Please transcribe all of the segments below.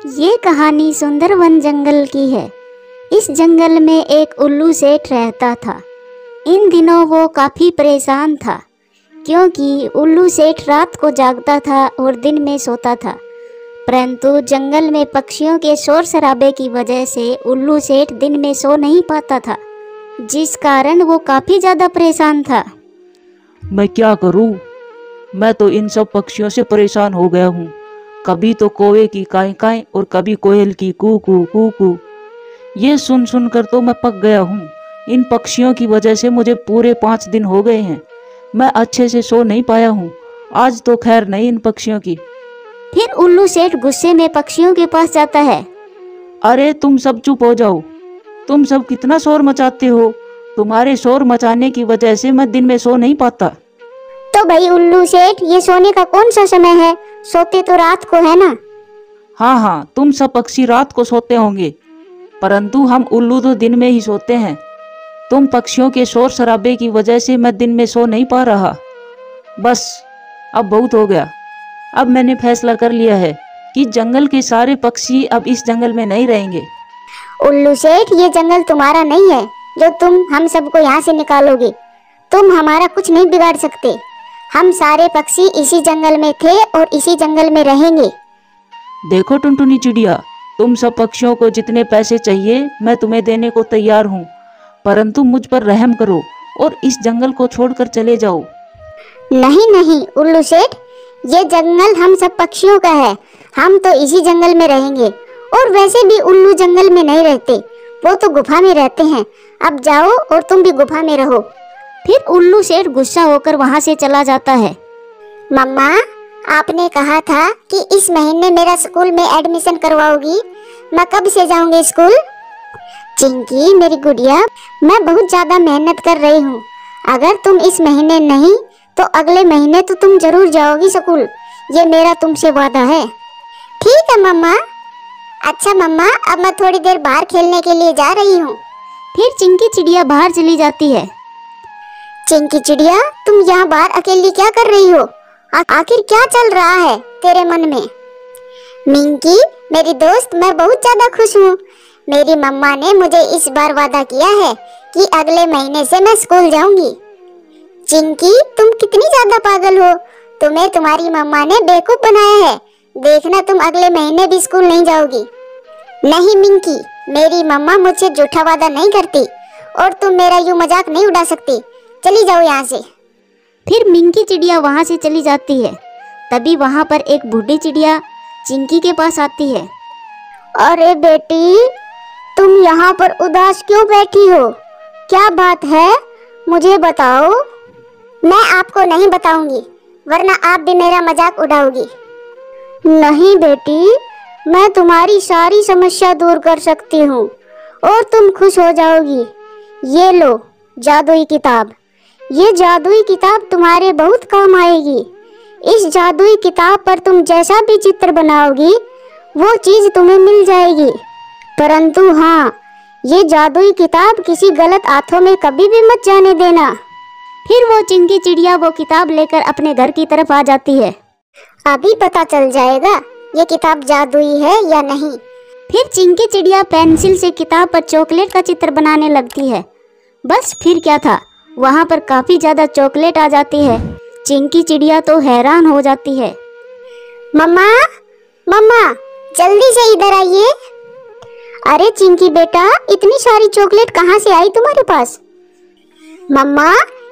ये कहानी सुंदरवन जंगल की है। इस जंगल में एक उल्लू सेठ रहता था। इन दिनों वो काफ़ी परेशान था क्योंकि उल्लू सेठ रात को जागता था और दिन में सोता था। परंतु जंगल में पक्षियों के शोर शराबे की वजह से उल्लू सेठ दिन में सो नहीं पाता था, जिस कारण वो काफ़ी ज़्यादा परेशान था। मैं क्या करूं? मैं तो इन सब पक्षियों से परेशान हो गया हूँ। कभी तो कौवे की काई काई और कभी कोयल की कू कू कू कू। ये सुन सुन कर तो मैं पक गया हूँ। इन पक्षियों की वजह से मुझे पूरे 5 दिन हो गए हैं। मैं अच्छे से सो नहीं पाया हूँ। आज तो खैर नहीं इन पक्षियों की। फिर उल्लू सेठ गुस्से में पक्षियों के पास जाता है। अरे तुम सब चुप हो जाओ। तुम सब कितना शोर मचाते हो। तुम्हारे शोर मचाने की वजह से मैं दिन में सो नहीं पाता। तो भाई उल्लू सेठ, ये सोने का कौन सा समय है? सोते तो रात को है ना। हाँ, तुम सब पक्षी रात को सोते होंगे, परंतु हम उल्लू तो दिन में ही सोते हैं। तुम पक्षियों के शोर शराबे की वजह से मैं दिन में सो नहीं पा रहा। बस अब बहुत हो गया। अब मैंने फैसला कर लिया है कि जंगल के सारे पक्षी अब इस जंगल में नहीं रहेंगे। उल्लू सेठ, ये जंगल तुम्हारा नहीं है जो तुम हम सबको यहाँ से निकालोगे। तुम हमारा कुछ नहीं बिगाड़ सकते। हम सारे पक्षी इसी जंगल में थे और इसी जंगल में रहेंगे। देखो टुनटुनी चिड़िया, तुम सब पक्षियों को जितने पैसे चाहिए मैं तुम्हें देने को तैयार हूँ, परंतु मुझ पर रहम करो और इस जंगल को छोड़कर चले जाओ। नहीं उल्लू सेठ, ये जंगल हम सब पक्षियों का है। हम तो इसी जंगल में रहेंगे। और वैसे भी उल्लू जंगल में नहीं रहते, वो तो गुफा में रहते हैं। अब जाओ और तुम भी गुफा में रहो। फिर उल्लू सेठ गुस्सा होकर वहाँ से चला जाता है। मम्मा, आपने कहा था कि इस महीने मेरा स्कूल में एडमिशन करवाओगी। मैं कब से जाऊंगी स्कूल? चिंकी मेरी गुड़िया, मैं बहुत ज्यादा मेहनत कर रही हूँ। अगर तुम इस महीने नहीं तो अगले महीने तो तुम जरूर जाओगी स्कूल। ये मेरा तुमसे वादा है। ठीक है मम्मा। अच्छा मम्मा, अब मैं थोड़ी देर बाहर खेलने के लिए जा रही हूँ। फिर चिंकी चिड़िया बाहर चली जाती है। चिंकी चिड़िया, तुम यहाँ बाहर अकेली क्या कर रही हो? आखिर क्या चल रहा है तेरे मन में? मिंकी मेरी दोस्त, मैं बहुत ज्यादा खुश हूँ। मेरी मम्मा ने मुझे इस बार वादा किया है कि अगले महीने से मैं स्कूल जाऊंगी। चिंकी, तुम कितनी ज्यादा पागल हो। तुम्हें तुम्हारी मम्मा ने बेवकूफ बनाया है। देखना तुम अगले महीने भी स्कूल नहीं जाओगी। नहीं मिंकी, मेरी मम्मा मुझसे झूठा वादा नहीं करती और तुम मेरा यूं मजाक नहीं उड़ा सकती। चली जाओ यहाँ से। फिर मिंकी चिड़िया वहाँ से चली जाती है। तभी वहाँ पर एक बूढ़ी चिड़िया चिंकी के पास आती है। अरे बेटी, तुम यहाँ पर उदास क्यों बैठी हो? क्या बात है, मुझे बताओ। मैं आपको नहीं बताऊंगी, वरना आप भी मेरा मजाक उड़ाओगी। नहीं बेटी, मैं तुम्हारी सारी समस्या दूर कर सकती हूँ और तुम खुश हो जाओगी। ये लो जादुई किताब। ये जादुई किताब तुम्हारे बहुत काम आएगी। इस जादुई किताब पर तुम जैसा भी चित्र बनाओगी वो चीज तुम्हें मिल जाएगी। परंतु हाँ, ये जादुई किताब किसी गलत हाथों में कभी भी मत जाने देना। फिर वो चिंकी चिड़िया वो किताब लेकर अपने घर की तरफ आ जाती है। अभी पता चल जाएगा ये किताब जादुई है या नहीं। फिर चिंकी चिड़िया पेंसिल से किताब पर चॉकलेट का चित्र बनाने लगती है। बस फिर क्या था, वहाँ पर काफी ज्यादा चॉकलेट आ जाती है। चिंकी चिड़िया तो हैरान हो जाती है। मम्मा, मम्मा, जल्दी से इधर आइए। अरे चिंकी बेटा, इतनी सारी चॉकलेट कहाँ से आई तुम्हारे पास? मम्मा,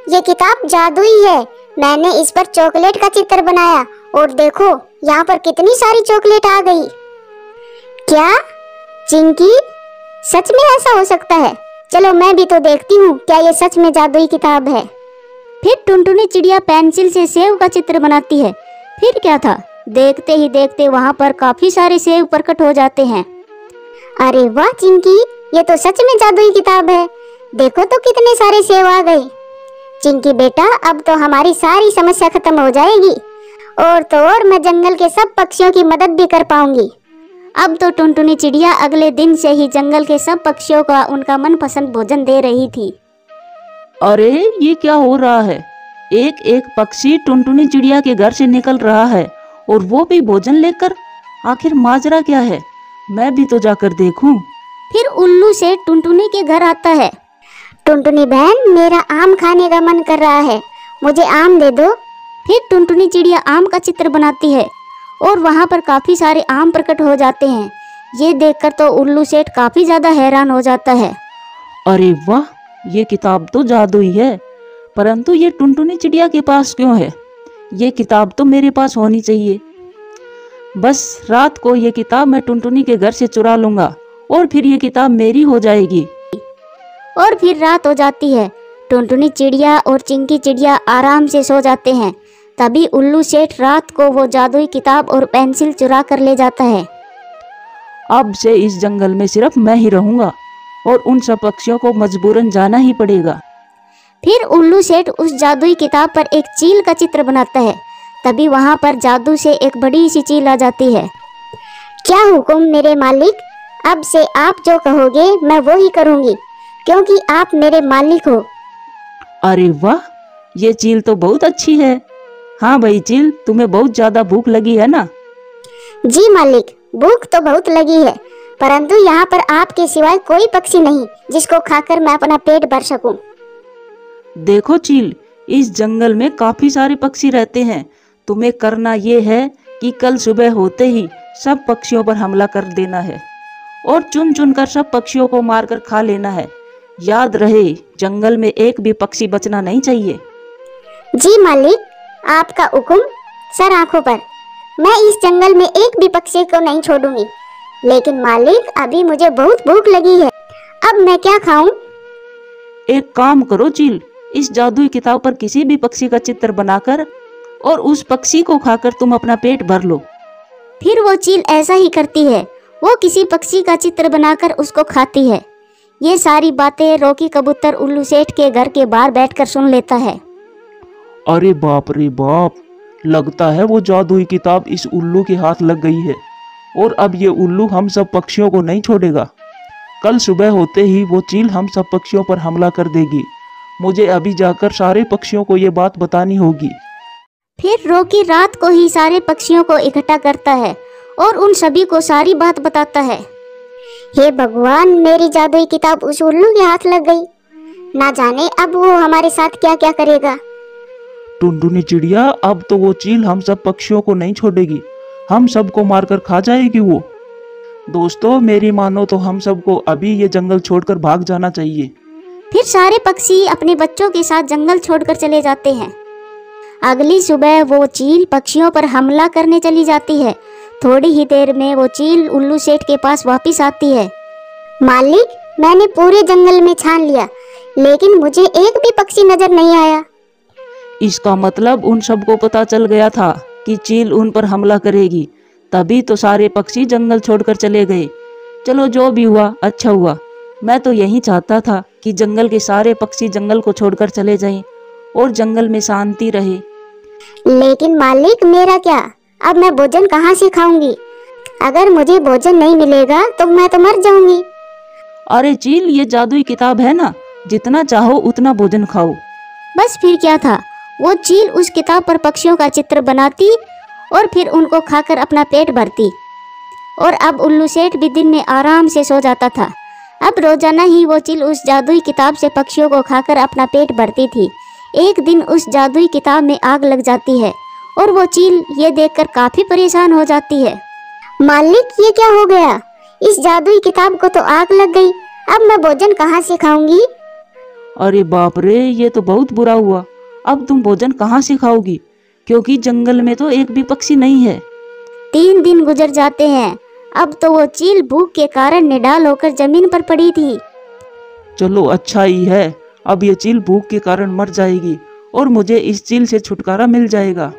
ये किताब जादुई है। मैंने इस पर चॉकलेट का चित्र बनाया और देखो यहाँ पर कितनी सारी चॉकलेट आ गई। क्या चिंकी, सच में ऐसा हो सकता है? चलो मैं भी तो देखती हूँ क्या ये सच में जादुई किताब है। फिर टुनटुनी चिड़िया पेंसिल से सेब का चित्र बनाती है। फिर क्या था, देखते ही देखते वहाँ पर काफी सारे सेब प्रकट हो जाते हैं। अरे वाह चिंकी, ये तो सच में जादुई किताब है। देखो तो कितने सारे सेब आ गए। चिंकी बेटा, अब तो हमारी सारी समस्या खत्म हो जाएगी और तो और मैं जंगल के सब पक्षियों की मदद भी कर पाऊंगी। अब तो टुनटुनी चिड़िया अगले दिन से ही जंगल के सब पक्षियों का उनका मनपसंद भोजन दे रही थी। अरे ये क्या हो रहा है? एक एक पक्षी टुनटुनी चिड़िया के घर से निकल रहा है और वो भी भोजन लेकर। आखिर माजरा क्या है? मैं भी तो जाकर देखूं। फिर उल्लू सेठ टुनटुनी के घर आता है। टुनटुनी बहन, मेरा आम खाने का मन कर रहा है, मुझे आम दे दो। फिर टुनटुनी चिड़िया आम का चित्र बनाती है और वहाँ पर काफी सारे आम प्रकट हो जाते हैं। ये देखकर तो उल्लू सेठ काफी ज्यादा हैरान हो जाता है। अरे वाह, ये किताब तो जादुई है, परंतु ये टुनटुनी चिड़िया के पास क्यों है? ये किताब तो मेरे पास होनी चाहिए। बस रात को ये किताब मैं टुनटुनी के घर से चुरा लूंगा और फिर ये किताब मेरी हो जाएगी। और फिर रात हो जाती है। टुनटुनी चिड़िया और चिंकी चिड़िया आराम से सो जाते हैं। तभी उल्लू सेठ रात को वो जादुई किताब और पेंसिल चुरा कर ले जाता है। अब से इस जंगल में सिर्फ मैं ही रहूंगा और उन सब पक्षियों को मजबूरन जाना ही पड़ेगा। फिर उल्लू सेठ उस जादुई किताब पर एक चील का चित्र बनाता है। तभी वहाँ पर जादू से एक बड़ी सी चील आ जाती है। क्या हुक्म मेरे मालिक, अब से आप जो कहोगे मैं वो ही करूँगी, क्योंकि आप मेरे मालिक हो। अरे वाह, ये चील तो बहुत अच्छी है। हाँ भाई चील, तुम्हें बहुत ज्यादा भूख लगी है ना? जी मालिक, भूख तो बहुत लगी है, परंतु यहाँ पर आपके सिवाय कोई पक्षी नहीं जिसको खाकर मैं अपना पेट भर सकूं। देखो चील, इस जंगल में काफी सारे पक्षी रहते हैं। तुम्हें करना ये है कि कल सुबह होते ही सब पक्षियों पर हमला कर देना है और चुन चुन कर सब पक्षियों को मारकर खा लेना है। याद रहे, जंगल में एक भी पक्षी बचना नहीं चाहिए। जी मालिक, आपका हुक्म सर आंखों पर। मैं इस जंगल में एक भी पक्षी को नहीं छोड़ूंगी। लेकिन मालिक, अभी मुझे बहुत भूख लगी है, अब मैं क्या खाऊं? एक काम करो चील, इस जादुई किताब पर किसी भी पक्षी का चित्र बनाकर और उस पक्षी को खाकर तुम अपना पेट भर लो। फिर वो चील ऐसा ही करती है। वो किसी पक्षी का चित्र बनाकर उसको खाती है। ये सारी बातें रॉकी कबूतर उल्लू सेठ के घर के बाहर बैठकर सुन लेता है। अरे बाप रे बाप, लगता है वो जादुई किताब इस उल्लू के हाथ लग गई है और अब ये उल्लू हम सब पक्षियों को नहीं छोड़ेगा। कल सुबह होते ही वो चील हम सब पक्षियों पर हमला कर देगी। मुझे अभी जाकर सारे पक्षियों को ये बात बतानी होगी। फिर रॉकी रात को ही सारे पक्षियों को इकट्ठा करता है और उन सभी को सारी बात बताता है। हे भगवान, मेरी जादुई किताब उस उल्लू के हाथ लग गई। ना जाने अब वो हमारे साथ क्या क्या करेगा। टुनटुनी चिड़िया, अब तो वो चील हम सब पक्षियों को नहीं छोड़ेगी, हम सबको मारकर खा जाएगी वो। दोस्तों, मेरी मानो तो हम सबको अभी ये जंगल छोड़कर भाग जाना चाहिए। फिर सारे पक्षी अपने बच्चों के साथ जंगल छोड़कर चले जाते हैं। अगली सुबह वो चील पक्षियों पर हमला करने चली जाती है। थोड़ी ही देर में वो चील उल्लू सेठ के पास वापस आती है। मालिक, मैंने पूरे जंगल में छान लिया, लेकिन मुझे एक भी पक्षी नजर नहीं आया। इसका मतलब उन सबको पता चल गया था कि चील उन पर हमला करेगी, तभी तो सारे पक्षी जंगल छोड़कर चले गए। चलो, जो भी हुआ अच्छा हुआ। मैं तो यही चाहता था कि जंगल के सारे पक्षी जंगल को छोड़कर चले जाएं और जंगल में शांति रहे। लेकिन मालिक, मेरा क्या? अब मैं भोजन कहाँ से खाऊंगी? अगर मुझे भोजन नहीं मिलेगा तो मैं तो मर जाऊंगी। अरे चील, ये जादुई किताब है ना, जितना चाहो उतना भोजन खाओ। बस फिर क्या था, वो चील उस किताब पर पक्षियों का चित्र बनाती और फिर उनको खाकर अपना पेट भरती। और अब उल्लू सेठ भी दिन में आराम से सो जाता था। अब रोजाना ही वो चील उस जादुई किताब से पक्षियों को खाकर अपना पेट भरती थी। एक दिन उस जादुई किताब में आग लग जाती है और वो चील ये देखकर काफी परेशान हो जाती है। मालिक, ये क्या हो गया? इस जादुई किताब को तो आग लग गई, अब मैं भोजन कहाँ से खाऊंगी? अरे बाप रे, ये तो बहुत बुरा हुआ। अब तुम भोजन कहाँ से खाओगी, क्योंकि जंगल में तो एक भी पक्षी नहीं है। 3 दिन गुजर जाते हैं। अब तो वो चील भूख के कारण निढाल होकर जमीन पर पड़ी थी। चलो, अच्छा ही है, अब ये चील भूख के कारण मर जाएगी और मुझे इस चील से छुटकारा मिल जाएगा।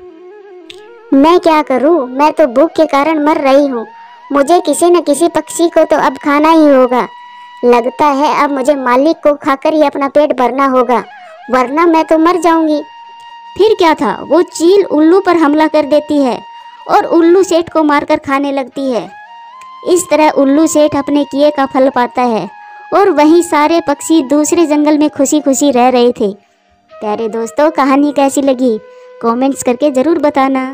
मैं क्या करूं? मैं तो भूख के कारण मर रही हूं। मुझे किसी न किसी पक्षी को तो अब खाना ही होगा। लगता है अब मुझे मालिक को खाकर ही अपना पेट भरना होगा, वरना मैं तो मर जाऊंगी। फिर क्या था, वो चील उल्लू पर हमला कर देती है और उल्लू सेठ को मारकर खाने लगती है। इस तरह उल्लू सेठ अपने किए का फल पाता है और वहीं सारे पक्षी दूसरे जंगल में खुशी खुशी रह रहे थे। प्यारे दोस्तों, कहानी कैसी लगी कमेंट्स करके ज़रूर बताना।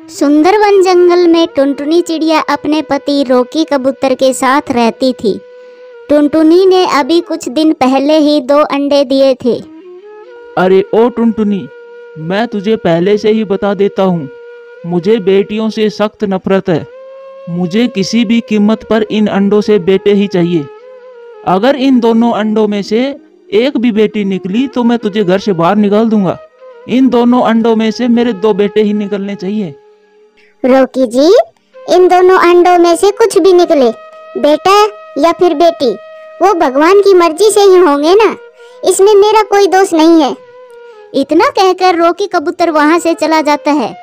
सुंदरवन जंगल में टुनटुनी चिड़िया अपने पति रॉकी कबूतर के साथ रहती थी। टुनटुनी ने अभी कुछ दिन पहले ही 2 अंडे दिए थे। अरे ओ टुनटुनी, मैं तुझे पहले से ही बता देता हूँ, मुझे बेटियों से सख्त नफरत है। मुझे किसी भी कीमत पर इन अंडों से बेटे ही चाहिए। अगर इन दोनों अंडों में से एक भी बेटी निकली तो मैं तुझे घर से बाहर निकाल दूंगा। इन दोनों अंडों में से मेरे 2 बेटे ही निकलने चाहिए। रॉकी जी, इन दोनों अंडों में से कुछ भी निकले, बेटा या फिर बेटी, वो भगवान की मर्जी से ही होंगे ना, इसमें मेरा कोई दोष नहीं है। इतना कहकर रॉकी कबूतर वहां से चला जाता है।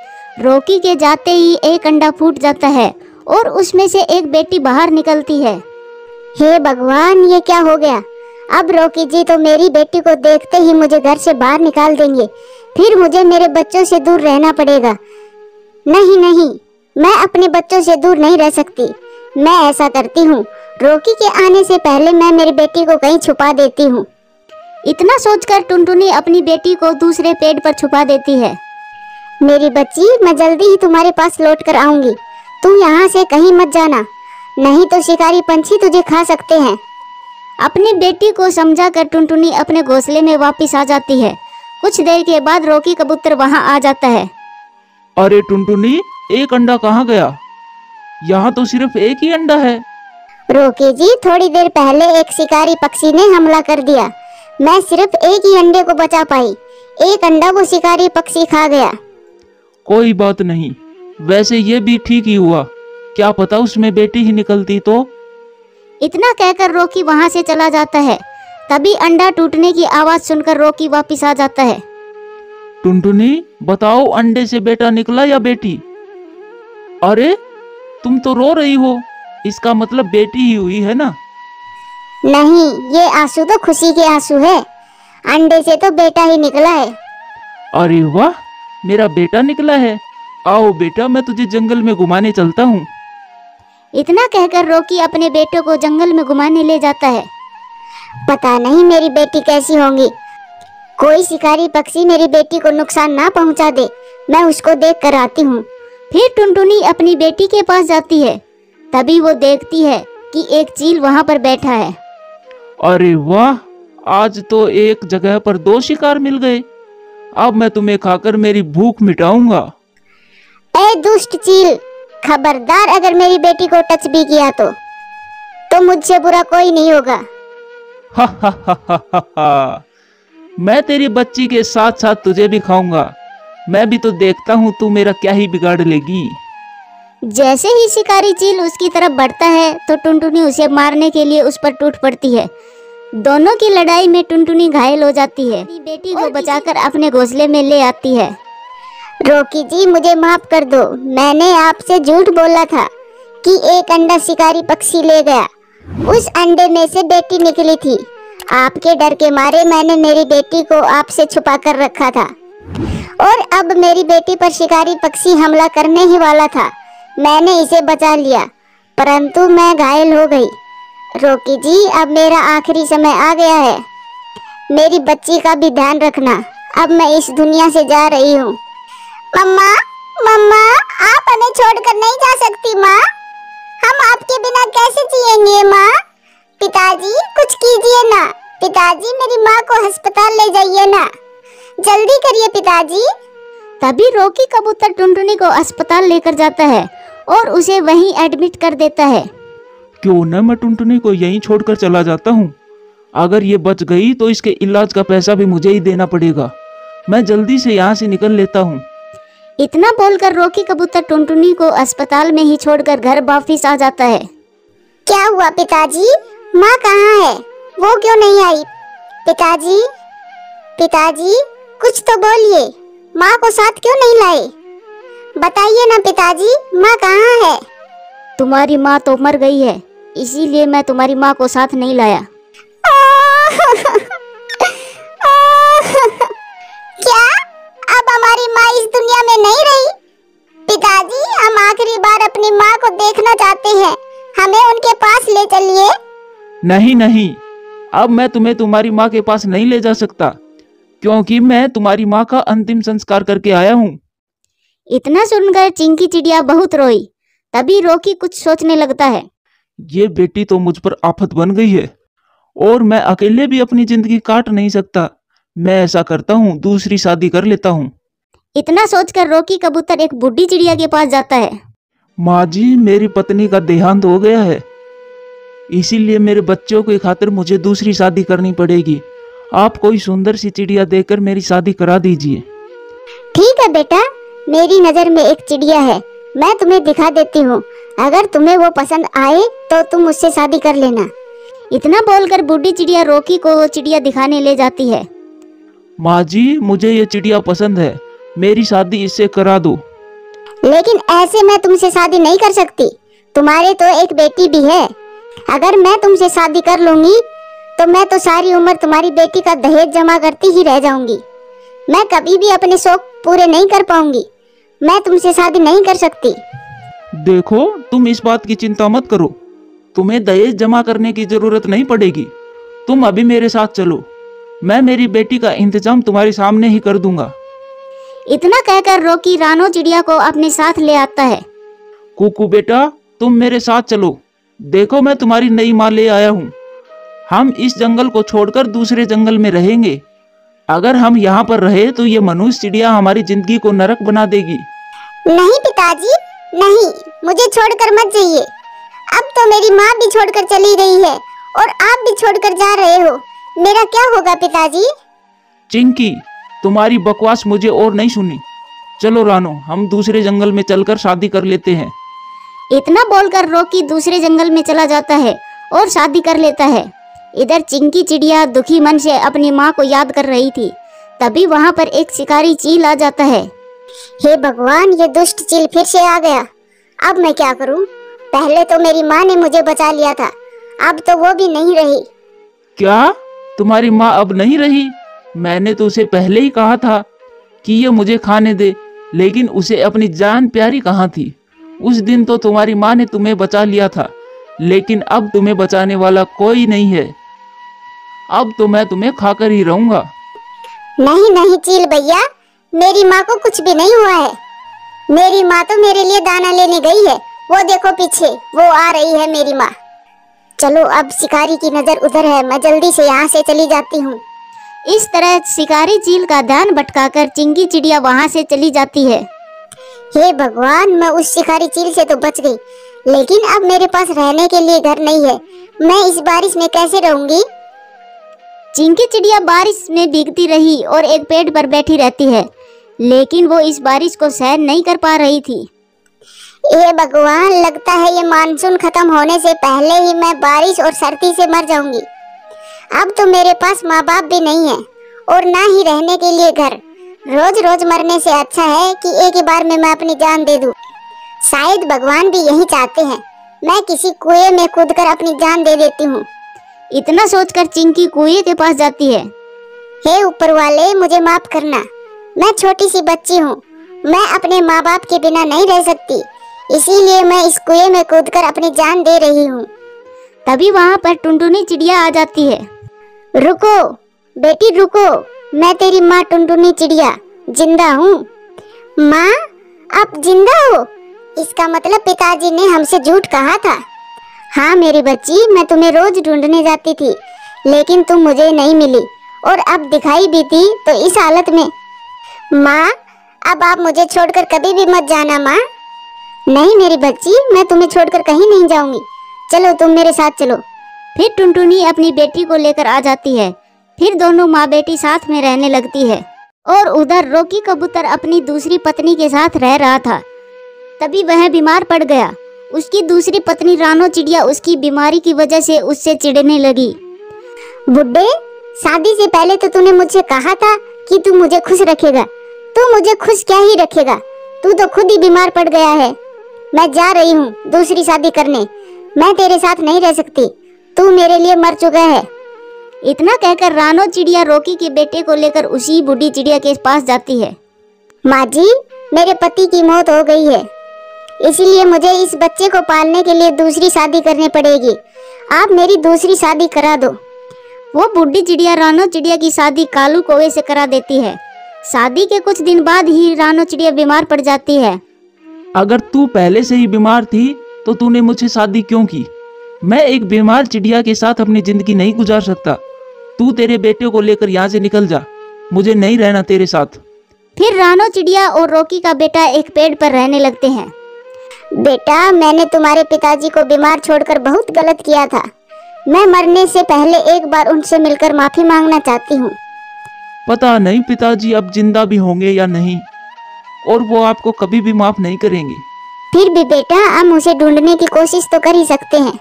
रॉकी के जाते ही एक अंडा फूट जाता है और उसमें से एक बेटी बाहर निकलती है। हे भगवान, ये क्या हो गया? अब रॉकी जी तो मेरी बेटी को देखते ही मुझे घर से बाहर निकाल देंगे, फिर मुझे मेरे बच्चों से दूर रहना पड़ेगा। नहीं नहीं, मैं अपने बच्चों से दूर नहीं रह सकती। मैं ऐसा करती हूँ, रॉकी के आने से पहले मैं मेरी बेटी को कहीं छुपा देती हूँ। इतना सोचकर टुनटुनी अपनी बेटी को दूसरे पेड़ पर छुपा देती है। मेरी बच्ची, मैं जल्दी ही तुम्हारे पास लौट कर आऊंगी। तुम यहाँ से कहीं मत जाना, नहीं तो शिकारी पंछी तुझे खा सकते हैं। अपनी बेटी को समझाकर टुनटुनी अपने घोंसले में वापस आ जाती है। कुछ देर के बाद रॉकी कबूतर वहाँ आ जाता है। अरे टुनटुनी, एक अंडा कहाँ गया? यहाँ तो सिर्फ एक ही अंडा है। रॉकी जी, थोड़ी देर पहले एक शिकारी पक्षी ने हमला कर दिया। मैं सिर्फ एक ही अंडे को बचा पाई। एक अंडा वो शिकारी पक्षी खा गया। कोई बात नहीं, वैसे ये भी ठीक ही हुआ। क्या पता उसमें बेटी ही निकलती तो। इतना कहकर रॉकी वहां से चला जाता है। तभी अंडा टूटने की आवाज सुनकर रॉकी वापस आ जाता है। टुनटुनी, बताओ, अंडे से बेटा निकला या बेटी? अरे, तुम तो रो रही हो, इसका मतलब बेटी ही हुई है ना? नहीं, ये आंसू तो खुशी के आंसू है। अंडे से तो बेटा ही निकला है। अरे वाह, मेरा बेटा निकला है। आओ बेटा, मैं तुझे जंगल में घुमाने चलता हूँ। इतना कहकर रॉकी अपने बेटों को जंगल में घुमाने ले जाता है। पता नहीं मेरी बेटी कैसी होंगी। कोई शिकारी पक्षी मेरी बेटी को नुकसान ना पहुंचा दे, मैं उसको देख कर आती हूँ। फिर टुनटुनी अपनी बेटी के पास जाती है। तभी वो देखती है कि एक चील वहाँ पर बैठा है। अरे वाह, आज तो एक जगह पर 2 शिकार मिल गए। अब मैं तुम्हें खाकर मेरी भूख मिटाऊंगा। ए दुष्ट चील, खबरदार अगर मेरी बेटी को टच भी किया तो मुझसे बुरा कोई नहीं होगा। हा हा हा हा हा हा। मैं तेरी बच्ची के साथ साथ तुझे भी खाऊंगा। मैं भी तो देखता हूँ तू मेरा क्या ही बिगाड़ लेगी। जैसे ही शिकारी चील उसकी तरफ बढ़ता है तो टुनटुनी उसे मारने के लिए उस पर टूट पड़ती है। दोनों की लड़ाई में टुनटुनी घायल हो जाती है। बेटी को बचाकर अपने घोंसले में ले आती है। रॉकी जी, मुझे माफ कर दो। मैंने आपसे झूठ बोला था कि एक अंडा शिकारी पक्षी ले गया। उस अंडे में से बेटी निकली थी। आपके डर के मारे मैंने मेरी बेटी को आपसे छुपा कर रखा था और अब मेरी बेटी पर शिकारी पक्षी हमला करने ही वाला था। मैंने इसे बचा लिया, परंतु मैं घायल हो गई। रॉकी जी, अब मेरा आखिरी समय आ गया है। मेरी बच्ची का भी ध्यान रखना। अब मैं इस दुनिया से जा रही हूँ। मम्मा, मम्मा, आप हमें छोड़कर नहीं जा सकती माँ। हम आपके बिना कैसे जिएंगे माँ? पिताजी, कुछ कीजिए ना। पिताजी, मेरी माँ को अस्पताल ले जाइए ना। जल्दी करिए पिताजी। तभी रॉकी कबूतर टुनटुनी को अस्पताल लेकर जाता है और उसे वहीं एडमिट कर देता है। क्यों न मैं टुनटुनी को यहीं छोड़कर चला जाता हूँ। अगर ये बच गई तो इसके इलाज का पैसा भी मुझे ही देना पड़ेगा। मैं जल्दी से यहाँ से निकल लेता हूँ। इतना बोलकर रॉकी कबूतर टुनटुनी को अस्पताल में ही छोड़कर घर वापिस आ जाता है। क्या हुआ पिताजी? माँ कहाँ है? वो क्यों नहीं आई? पिताजी, पिताजी, कुछ तो बोलिए। माँ को साथ क्यों नहीं लाए? बताइए ना पिताजी, माँ कहाँ है? तुम्हारी माँ तो मर गई है, इसीलिए मैं तुम्हारी माँ को साथ नहीं लाया। क्या अब हमारी माँ इस दुनिया में नहीं रही? पिताजी, हम आखिरी बार अपनी माँ को देखना चाहते हैं, हमें उनके पास ले चलिए। नहीं नहीं, अब मैं तुम्हें तुम्हारी माँ के पास नहीं ले जा सकता, क्योंकि मैं तुम्हारी माँ का अंतिम संस्कार करके आया हूँ। इतना सुनकर चिंकी चिड़िया बहुत रोई। तभी रॉकी कुछ सोचने लगता है। ये बेटी तो मुझ पर आफत बन गई है और मैं अकेले भी अपनी जिंदगी काट नहीं सकता। मैं ऐसा करता हूँ, दूसरी शादी कर लेता हूँ। इतना सोचकर रॉकी कबूतर एक बूढ़ी चिड़िया के पास जाता है। माँ जी, मेरी पत्नी का देहांत हो गया है, इसीलिए मेरे बच्चों की खातिर मुझे दूसरी शादी करनी पड़ेगी। आप कोई सुंदर सी चिड़िया देकर मेरी शादी करा दीजिए। ठीक है बेटा, मेरी नजर में एक चिड़िया है, मैं तुम्हें दिखा देती हूँ। अगर तुम्हें वो पसंद आए तो तुम उससे शादी कर लेना। इतना बोलकर बूढ़ी चिड़िया रॉकी को वो चिड़िया दिखाने ले जाती है। माँ जी, मुझे ये चिड़िया पसंद है, मेरी शादी इससे करा दो। लेकिन ऐसे मैं तुमसे शादी नहीं कर सकती, तुम्हारे तो एक बेटी भी है। अगर मैं तुमसे शादी कर लूंगी तो मैं तो सारी उम्र तुम्हारी बेटी का दहेज जमा करती ही रह जाऊंगी। मैं कभी भी अपने शौक पूरे नहीं कर पाऊंगी। मैं तुमसे शादी नहीं कर सकती। देखो, तुम इस बात की चिंता मत करो, तुम्हें दहेज जमा करने की जरूरत नहीं पड़ेगी। तुम अभी मेरे साथ चलो, मैं मेरी बेटी का इंतजाम तुम्हारे सामने ही कर दूंगा। इतना कहकर रॉकी रानो चिड़िया को अपने साथ ले आता है। कुकू बेटा, तुम मेरे साथ चलो, देखो मैं तुम्हारी नई माँ ले आया हूँ। हम इस जंगल को छोड़कर दूसरे जंगल में रहेंगे। अगर हम यहाँ पर रहे तो ये मनुष्य चिड़िया हमारी जिंदगी को नरक बना देगी। नहीं पिताजी, नहीं, मुझे छोड़कर मत जाइए। अब तो मेरी माँ भी छोड़कर चली गई है और आप भी छोड़कर जा रहे हो। मेरा क्या होगा पिताजी? चिंकी, तुम्हारी बकवास मुझे और नहीं सुनी। चलो रानो, हम दूसरे जंगल में चलकर शादी कर लेते हैं। इतना बोलकर रॉकी दूसरे जंगल में चला जाता है और शादी कर लेता है। इधर चिंकी चिड़िया दुखी मन से अपनी माँ को याद कर रही थी। तभी वहाँ पर एक शिकारी चील आ जाता है। हे भगवान, ये दुष्ट चील फिर से आ गया। अब मैं क्या करूँ? पहले तो मेरी माँ ने मुझे बचा लिया था, अब तो वो भी नहीं रही। क्या? तुम्हारी माँ अब नहीं रही? मैंने तो उसे पहले ही कहा था कि ये मुझे खाने दे, लेकिन उसे अपनी जान प्यारी कहाँ थी। उस दिन तो तुम्हारी माँ ने तुम्हें बचा लिया था, लेकिन अब तुम्हें बचाने वाला कोई नहीं है। अब तो मैं तुम्हें खाकर ही रहूंगा। नहीं नहीं चील भैया, मेरी माँ को कुछ भी नहीं हुआ है। मेरी माँ तो मेरे लिए दाना लेने गई है। वो देखो पीछे, वो आ रही है मेरी माँ। चलो, अब शिकारी की नजर उधर है, मैं जल्दी से यहाँ से चली जाती हूँ। इस तरह शिकारी चील का ध्यान भटकाकर चिंकी चिड़िया वहाँ से चली जाती है। हे भगवान, मैं उस शिकारी चील से तो बच गई, लेकिन अब मेरे पास रहने के लिए घर नहीं है। मैं इस बारिश में कैसे रहूंगी? चिंकी चिड़िया बारिश में भीगती रही और एक पेड़ पर बैठी रहती है, लेकिन वो इस बारिश को सहन नहीं कर पा रही थी। हे भगवान, लगता है ये मानसून खत्म होने से पहले ही मैं बारिश और सर्दी से मर जाऊंगी। अब तो मेरे पास माँ बाप भी नहीं है और ना ही रहने के लिए घर। रोज रोज मरने से अच्छा है कि एक ही बार में मैं अपनी जान दे दूं। शायद भगवान भी यही चाहते हैं, मैं किसी कुएं में कूदकर अपनी जान दे देती हूँ। इतना सोचकर चिंकी कुएं के पास जाती है। हे ऊपर वाले, मुझे माफ करना, मैं छोटी सी बच्ची हूँ, मैं अपने माँ बाप के बिना नहीं रह सकती, इसीलिए मैं इस कुएं में कूदकर अपनी जान दे रही हूँ। तभी वहाँ पर टुनटुनी चिड़िया आ जाती है। रुको बेटी, रुको, मैं तेरी माँ टुनटुनी चिड़िया जिंदा हूँ। माँ, आप जिंदा हो? इसका मतलब पिताजी ने हमसे झूठ कहा था। हाँ मेरी बच्ची, मैं तुम्हें रोज ढूंढने जाती थी, लेकिन तुम मुझे नहीं मिली और अब दिखाई भी थी तो इस हालत में। माँ, अब आप मुझे छोड़कर कभी भी मत जाना। माँ, नहीं मेरी बच्ची, मैं तुम्हें छोड़कर कहीं नहीं जाऊंगी। चलो, तुम मेरे साथ चलो। फिर टुनटुनी अपनी बेटी को लेकर आ जाती है। फिर दोनों माँ बेटी साथ में रहने लगती है। और उधर रॉकी कबूतर अपनी दूसरी पत्नी के साथ रह रहा था। तभी वह बीमार पड़ गया। उसकी दूसरी पत्नी रानो चिड़िया उसकी बीमारी की वजह से उससे चिढ़ने लगी। बुड्ढे, शादी से पहले तो तूने मुझसे कहा था कि तू मुझे खुश रखेगा। तू मुझे खुश क्या ही रखेगा, तू तो खुद ही बीमार पड़ गया है। मैं जा रही हूँ दूसरी शादी करने, मैं तेरे साथ नहीं रह सकती, तू मेरे लिए मर चुका है। इतना कहकर रानो चिड़िया रॉकी के बेटे को लेकर उसी बूढ़ी चिड़िया के पास जाती है। माँ जी, मेरे पति की मौत हो गई है, इसीलिए मुझे इस बच्चे को पालने के लिए दूसरी शादी करनी पड़ेगी। आप मेरी दूसरी शादी करा दो। वो बूढ़ी चिड़िया रानो चिड़िया की शादी कालू कौवे से करा देती है। शादी के कुछ दिन बाद ही रानो चिड़िया बीमार पड़ जाती है। अगर तू पहले से ही बीमार थी तो तूने मुझसे शादी क्यों की? मैं एक बीमार चिड़िया के साथ अपनी जिंदगी नहीं गुजार सकता। तू तेरे बेटे को लेकर यहाँ से निकल जा, मुझे नहीं रहना तेरे साथ। फिर रानो चिड़िया और रॉकी का बेटा एक पेड़ पर रहने लगते हैं। बेटा, मैंने तुम्हारे पिताजी को बीमार छोड़कर बहुत गलत किया था। मैं मरने से पहले एक बार उनसे मिलकर माफी मांगना चाहती हूँ। पता नहीं पिताजी अब जिंदा भी होंगे या नहीं, और वो आपको कभी भी माफ नहीं करेंगे। फिर भी बेटा, हम उसे ढूंढने की कोशिश तो कर ही सकते हैं।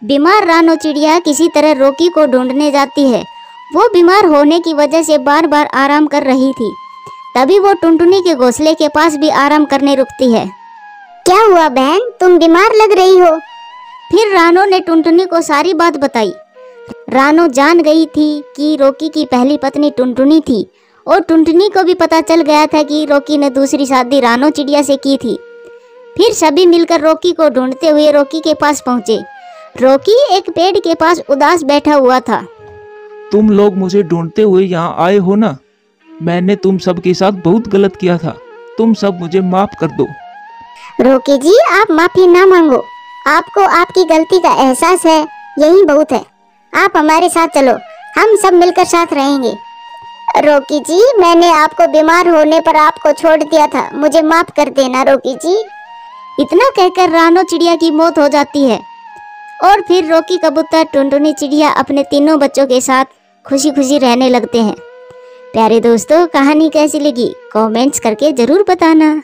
बीमार रानो चिड़िया किसी तरह रॉकी को ढूंढने जाती है। वो बीमार होने की वजह से बार बार आराम कर रही थी। तभी वो टुनटुनी के घोंसले के पास भी आराम करने रुकती है। क्या हुआ बहन, तुम बीमार लग रही हो? फिर रानो ने टुनटुनी को सारी बात बताई। रानो जान गई थी कि रॉकी की पहली पत्नी टुनटुनी थी, और टुनटुनी को भी पता चल गया था कि रॉकी ने दूसरी शादी रानो चिड़िया से की थी। फिर सभी मिलकर रॉकी को ढूंढते हुए रॉकी के पास पहुंचे। रॉकी एक पेड़ के पास उदास बैठा हुआ था। तुम लोग मुझे ढूंढते हुए यहाँ आए हो ना? मैंने तुम सब के साथ बहुत गलत किया था, तुम सब मुझे माफ कर दो। रॉकी जी, आप माफी ना मांगो। आपको आपकी गलती का एहसास है, यही बहुत है। आप हमारे साथ चलो, हम सब मिलकर साथ रहेंगे। रॉकी जी, मैंने आपको बीमार होने पर आपको छोड़ दिया था, मुझे माफ कर देना रॉकी जी। इतना कहकर रानो चिड़िया की मौत हो जाती है, और फिर रॉकी कबूतर, टुनटुनी चिड़िया अपने तीनों बच्चों के साथ खुशी खुशी रहने लगते हैं। प्यारे दोस्तों, कहानी कैसी लगी कमेंट्स करके जरूर बताना।